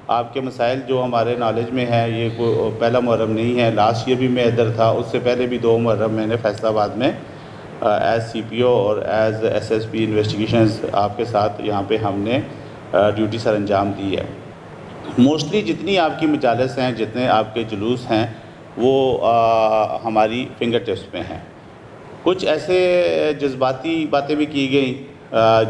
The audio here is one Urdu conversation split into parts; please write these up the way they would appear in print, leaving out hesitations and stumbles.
آپ کے مسائل جو ہمارے نالج میں ہیں، یہ کوئی پہلا محرم نہیں ہے، لاسٹ ایئر بھی میں ادھر تھا، اس سے پہلے بھی 2 محرم میں نے فیصل آباد میں ایز سی پی او اور as S S P investigations آپ کے ساتھ یہاں پہ ہم نے ڈیوٹی سر انجام دی ہے۔ موسٹلی جتنی آپ کی مجالس ہیں، جتنے آپ کے جلوس ہیں، وہ ہماری فنگر ٹپس پہ ہیں۔ کچھ ایسے جذباتی باتیں بھی کی گئیں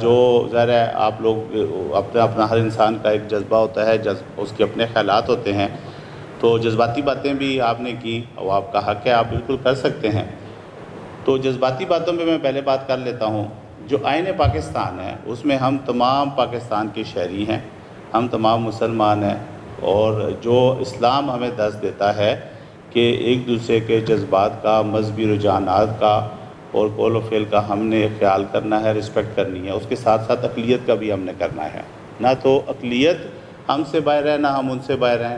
جو ظاہر ہے آپ لوگ اپنا ہر انسان کا ایک جذبہ ہوتا ہے، اس کے اپنے خیالات ہوتے ہیں، تو جذباتی باتیں بھی آپ نے کی، وہ آپ کا حق ہے، آپ بالکل کر سکتے ہیں۔ تو جذباتی باتوں پہ میں پہلے بات کر لیتا ہوں۔ جو آئین پاکستان ہے اس میں ہم تمام پاکستان کے شہری ہیں، ہم تمام مسلمان ہیں، اور جو اسلام ہمیں درس دیتا ہے کہ ایک دوسرے کے جذبات کا، مذہبی رجحانات کا اور قول و فعل کا ہم نے خیال کرنا ہے، رسپیکٹ کرنی ہے، اس کے ساتھ ساتھ اقلیت کا بھی ہم نے کرنا ہے۔ نہ تو اقلیت ہم سے باہر ہے، نہ ہم ان سے باہر ہیں،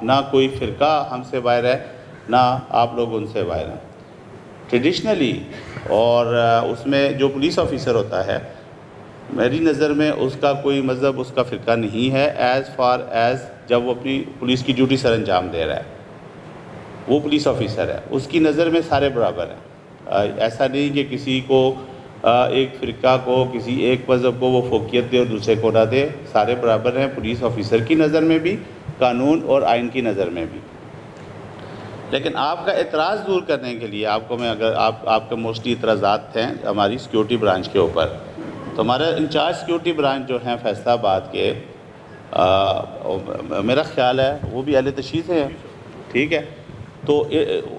نہ کوئی فرقہ ہم سے باہر ہے، نہ آپ لوگ ان سے باہر ہیں۔ ٹریڈیشنلی اور اس میں جو پولیس آفیسر ہوتا ہے، میری نظر میں اس کا کوئی مذہب، اس کا فرقہ نہیں ہے، ایز فار ایز جب وہ اپنی پولیس کی ڈیوٹی سر انجام دے رہا ہے، وہ پولیس آفیسر ہے، اس کی نظر میں سارے برابر ہیں۔ ایسا نہیں کہ کسی کو ایک فرقہ کو، کسی ایک مذہب کو وہ فوقیت دے اور دوسرے کو نہ دے، سارے برابر ہیں پولیس آفیسر کی نظر میں بھی، قانون اور آئین کی نظر میں بھی۔ لیکن آپ کا اعتراض دور کرنے کے لیے آپ کو میں، اگر آپ کے موسٹلی اعتراضات تھے ہماری سیکیورٹی برانچ کے اوپر، تو ہمارا انچارج سیکیورٹی برانچ جو ہیں فیصل آباد کے، میرا خیال ہے وہ بھی اہل تشیع ہیں، ٹھیک ہے؟ تو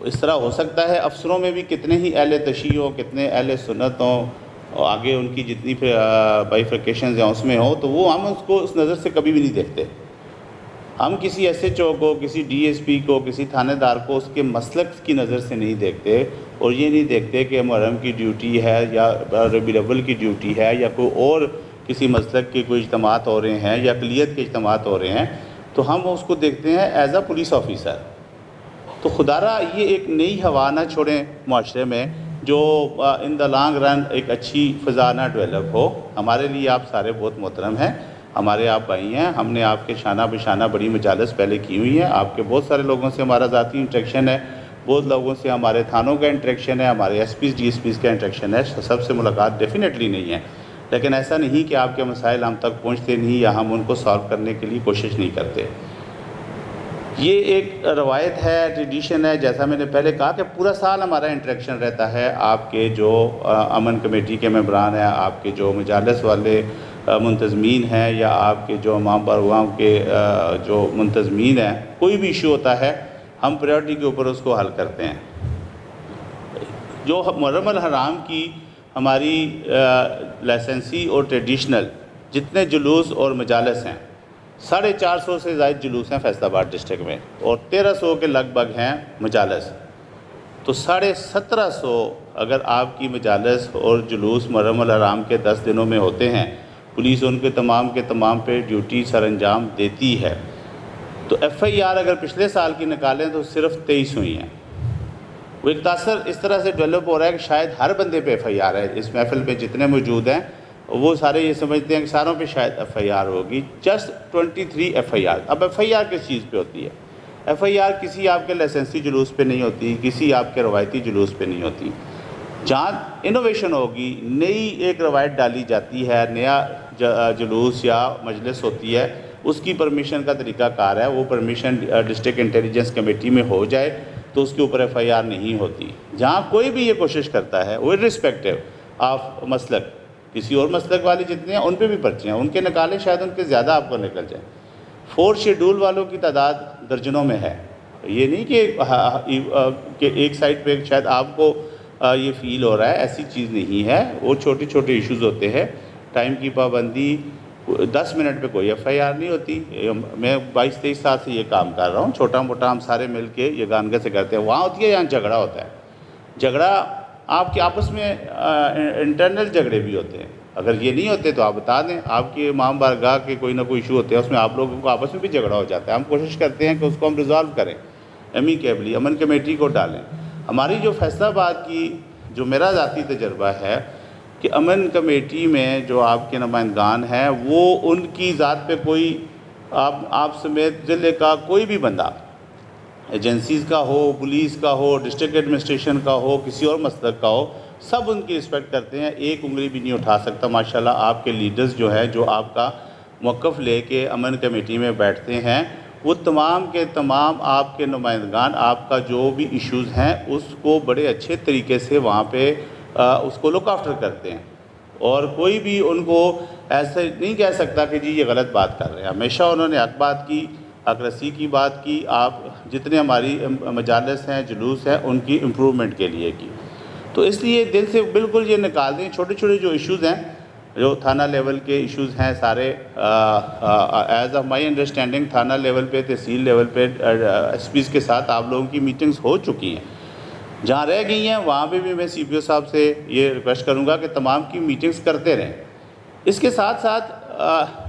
اس طرح ہو سکتا ہے افسروں میں بھی کتنے ہی اہل تشیع ہوں، کتنے اہل سنت ہوں، اور آگے ان کی جتنی بائیفرکیشنز ہیں اس میں ہوں، تو وہ ہم اس کو اس نظر سے کبھی بھی نہیں دیکھتے۔ ہم کسی ایس ایچ او کو، کسی ڈی ایس پی کو، کسی تھانے دار کو اس کے مسلک کی نظر سے نہیں دیکھتے، اور یہ نہیں دیکھتے کہ محرم کی ڈیوٹی ہے یا ربیع الاول کی ڈیوٹی ہے یا کوئی اور کسی مسلک کے کوئی اجتماعات ہو رہے ہیں یا اقلیت کے اجتماعات ہو رہے ہیں، تو ہم اس کو دیکھتے ہیں ایز اے پولیس آفیسر۔ تو خدا را یہ ایک نئی ہوا نہ چھوڑیں معاشرے میں، جو ان دا لانگ رن ایک اچھی فضا نہ ڈیولپ ہو۔ ہمارے لیے آپ سارے بہت محترم ہیں، ہمارے آپ بھائی ہیں، ہم نے آپ کے شانہ بشانہ بڑی مجالس پہلے کی ہوئی ہیں، آپ کے بہت سارے لوگوں سے ہمارا ذاتی انٹریکشن ہے، بہت لوگوں سے ہمارے تھانوں کا انٹریکشن ہے، ہمارے SPs DSPs کا انٹریکشن ہے، سب سے ملاقات ڈیفینیٹلی نہیں ہے، لیکن ایسا نہیں کہ آپ کے مسائل ہم تک پہنچتے نہیں یا ہم ان کو سالو کرنے کے لیے کوشش نہیں کرتے۔ یہ ایک روایت ہے، ٹریڈیشن ہے، جیسا میں نے پہلے کہا کہ پورا سال ہمارا انٹریکشن رہتا ہے۔ آپ کے جو امن کمیٹی کے ممبران ہیں، آپ کے جو مجالس والے منتظمین ہیں، یا آپ کے جو امام بارگاہوں کے جو منتظمین ہیں، کوئی بھی ایشو ہوتا ہے ہم پریورٹی کے اوپر اس کو حل کرتے ہیں۔ جو محرم الحرام کی ہماری لائسنسی اور ٹریڈیشنل جتنے جلوس اور مجالس ہیں، 450 سے زائد جلوس ہیں فیصل آباد ڈسٹرکٹ میں، اور 1300 کے لگ بھگ ہیں مجالس۔ تو 1750 اگر آپ کی مجالس اور جلوس محرم الحرام کے 10 دنوں میں ہوتے ہیں، پولیس ان کے تمام پہ ڈیوٹی سر انجام دیتی ہے، تو ایف آئی آر اگر پچھلے سال کی نکالیں تو صرف 23 ہوئی ہیں۔ وہ ایک تاثر اس طرح سے ڈیولپ ہو رہا ہے کہ شاید ہر بندے پہ ایف آئی آر ہے، اس محفل پہ جتنے موجود ہیں وہ سارے یہ سمجھتے ہیں کہ ساروں پہ شاید ایف آئی آر ہوگی۔ Just 23 F I R. اب ایف آئی آر کس چیز پہ ہوتی ہے؟ ایف آئی آر کسی آپ کے لائسنسی جلوس پہ نہیں ہوتی، کسی آپ کے روایتی جلوس پہ نہیں ہوتی۔ جہاں انوویشن ہوگی، نئی ایک روایت ڈالی جاتی ہے، نیا جلوس یا مجلس ہوتی ہے، اس کی پرمیشن کا طریقہ کار ہے، وہ پرمیشن ڈسٹرکٹ انٹیلیجنس کمیٹی میں ہو جائے تو اس کے اوپر ایف آئی آر نہیں ہوتی۔ جہاں کوئی بھی یہ کوشش کرتا ہے، وہ irrespective آف مسلک، کسی اور مسلک والے جتنے ہیں ان پہ بھی پرچے ہیں، ان کے نکالیں، شاید ان کے زیادہ آپ کو نکل جائیں۔ 4 شیڈول والوں کی تعداد درجنوں میں ہے۔ یہ نہیں کہ ایک سائٹ پہ شاید آپ کو یہ فیل ہو رہا ہے، ایسی چیز نہیں ہے۔ وہ چھوٹے چھوٹے ایشوز ہوتے ہیں، ٹائم کی پابندی، 10 منٹ پہ کوئی ایف آئی آر نہیں ہوتی۔ میں 22-23 سال سے یہ کام کر رہا ہوں، چھوٹا موٹا ہم سارے مل کے یہ گانگے سے کرتے ہیں۔ وہاں ہوتی ہے جہاں جھگڑا ہوتا ہے، جھگڑا آپ کے آپس میں انٹرنل جھگڑے بھی ہوتے ہیں۔ اگر یہ نہیں ہوتے تو آپ بتا دیں، آپ کے امام بارگاہ کے کوئی نہ کوئی ایشو ہوتے ہیں، اس میں آپ لوگوں کو آپس میں بھی جھگڑا ہو جاتا ہے۔ ہم کوشش کرتے ہیں کہ اس کو ہم ریزالو کریں، ایمیکیبلی، امن کمیٹی کو ڈالیں۔ ہماری جو فیصل آباد کی جو میرا ذاتی تجربہ ہے کہ امن کمیٹی میں جو آپ کے نمائندگان ہیں، وہ ان کی ذات پہ کوئی آپ سمیت ضلع کا کوئی بھی بندہ، ایجنسیز کا ہو، پولیس کا ہو، ڈسٹرکٹ ایڈمنسٹریشن کا ہو، کسی اور مسلک کا ہو، سب ان کی رسپیکٹ کرتے ہیں، ایک انگلی بھی نہیں اٹھا سکتا۔ ماشاءاللہ آپ کے لیڈرز جو ہیں، جو آپ کا موقف لے کے امن کمیٹی میں بیٹھتے ہیں، وہ تمام کے تمام آپ کے نمائندگان آپ کا جو بھی ایشوز ہیں اس کو بڑے اچھے طریقے سے وہاں پہ اس کو لک آفٹر کرتے ہیں، اور کوئی بھی ان کو ایسے نہیں کہہ سکتا کہ جی یہ غلط بات کر رہے ہیں۔ ہمیشہ انہوں نے حق بات کی، حق رسی کی بات کی، آپ جتنے ہماری مجالس ہیں، جلوس ہیں، ان کی امپرومنٹ کے لیے کی۔ تو اس لیے دل سے بالکل یہ نکال دیں، چھوٹے چھوٹے جو ایشوز ہیں، جو تھانہ لیول کے ایشوز ہیں سارے، ایز آف مائی انڈرسٹینڈنگ تھانہ لیول پہ، تحصیل لیول پہ ایس پیز کے ساتھ آپ لوگوں کی میٹنگز ہو چکی ہیں۔ جہاں رہ گئی ہیں وہاں پہ بھی میں سی پی او صاحب سے یہ ریکویسٹ کروں گا کہ تمام کی میٹنگز کرتے رہیں۔ اس کے ساتھ ساتھ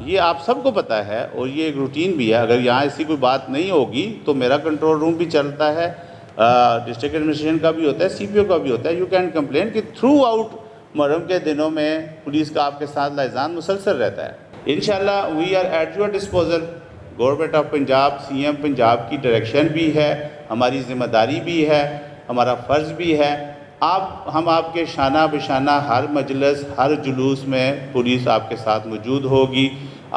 یہ آپ سب کو پتہ ہے، اور یہ ایک روٹین بھی ہے، اگر یہاں ایسی کوئی بات نہیں ہوگی تو میرا کنٹرول روم بھی چلتا ہے، ڈسٹرکٹ ایڈمنسٹریشن کا بھی ہوتا ہے، سی پی او کا بھی ہوتا ہے۔ یو کین کمپلین کہ تھرو آؤٹ محرم کے دنوں میں پولیس کا آپ کے ساتھ لائزان مسلسل رہتا ہے۔ انشاءاللہ we are at your disposal. Government of Punjab, C M Punjab کی ڈائریکشن بھی ہے، ہماری ذمہ داری بھی ہے، ہمارا فرض بھی ہے۔ ہم آپ کے شانہ بشانہ ہر مجلس، ہر جلوس میں پولیس آپ کے ساتھ موجود ہوگی۔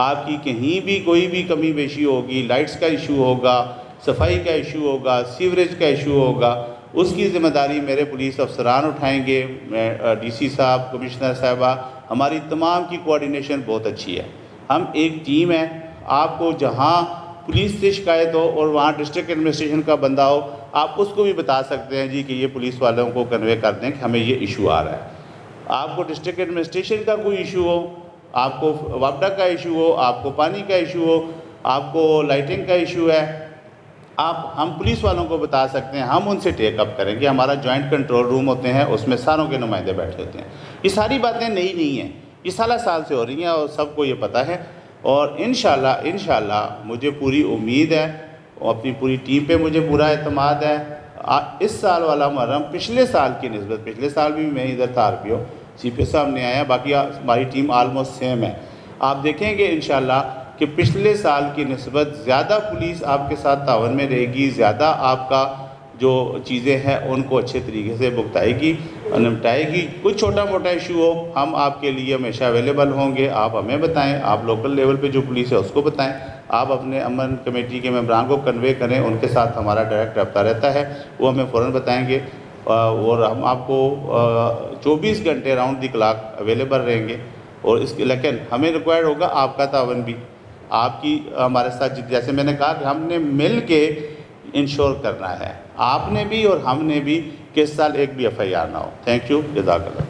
آپ کی کہیں بھی کوئی بھی کمی بیشی ہوگی، لائٹس کا ایشو ہوگا، صفائی کا ایشو ہوگا، سیوریج کا ایشو ہوگا، اس کی ذمہ داری میرے پولیس افسران اٹھائیں گے۔ میں ڈی سی صاحب، کمشنر صاحبہ، ہماری تمام کی کوارڈینیشن بہت اچھی ہے، ہم ایک ٹیم ہے۔ آپ کو جہاں پولیس سے شکایت ہو اور وہاں ڈسٹرکٹ ایڈمنسٹریشن کا بندہ ہو، آپ اس کو بھی بتا سکتے ہیں جی کہ یہ پولیس والوں کو کنوے کر دیں کہ ہمیں یہ ایشو آ رہا ہے۔ آپ کو ڈسٹرکٹ ایڈمنسٹریشن کا کوئی ایشو ہو، آپ کو وابڈا کا ایشو ہو، آپ کو پانی کا ایشو ہو، آپ کو لائٹنگ کا ایشو ہے، ہم پولیس والوں کو بتا سکتے ہیں، ہم ان سے ٹیک اپ کریں گے۔ ہمارا جوائنٹ کنٹرول روم ہوتے ہیں، اس میں ساروں کے نمائندے بیٹھے ہوتے ہیں۔ یہ ساری باتیں نئی نہیں ہیں، یہ سالہ سال سے ہو رہی ہیں اور سب کو یہ پتہ ہے، اور انشاءاللہ مجھے پوری امید ہے اور اپنی پوری ٹیم پہ مجھے پورا اعتماد ہے۔ اس سال والا محرم پچھلے سال کی نسبت، پچھلے سال بھی میں ادھر تھا، آر پی او سی پی او صاحب نے آیا، باقی ہماری ٹیم آلموسٹ سیم ہے۔ آپ دیکھیں گے انشاءاللہ کہ پچھلے سال کی نسبت زیادہ پولیس آپ کے ساتھ تعاون میں رہے گی، زیادہ آپ کا جو چیزیں ہیں ان کو اچھے طریقے سے بھگتائے گی، نمٹائے گی۔ کوئی چھوٹا موٹا ایشو ہو، ہم آپ کے لیے ہمیشہ اویلیبل ہوں گے۔ آپ ہمیں بتائیں، آپ لوکل لیول پہ جو پولیس ہے اس کو بتائیں، آپ اپنے امن کمیٹی کے ممبران کو کنوے کریں، ان کے ساتھ ہمارا ڈائریکٹ رابطہ رہتا ہے، وہ ہمیں فوراً بتائیں گے، اور ہم آپ کو 24 گھنٹے راؤنڈ دی کلاک اویلیبل رہیں گے۔ اور لیکن ہمیں ریکوائرڈ ہوگا آپ کا تعاون بھی، آپ کی ہمارے ساتھ، جیسے میں نے کہا کہ ہم نے مل کے انشور کرنا ہے، آپ نے بھی اور ہم نے بھی، کہ اس سال ایک بھی ایف آئی آر نہ ہو۔ تھینک یو، جزاک اللہ۔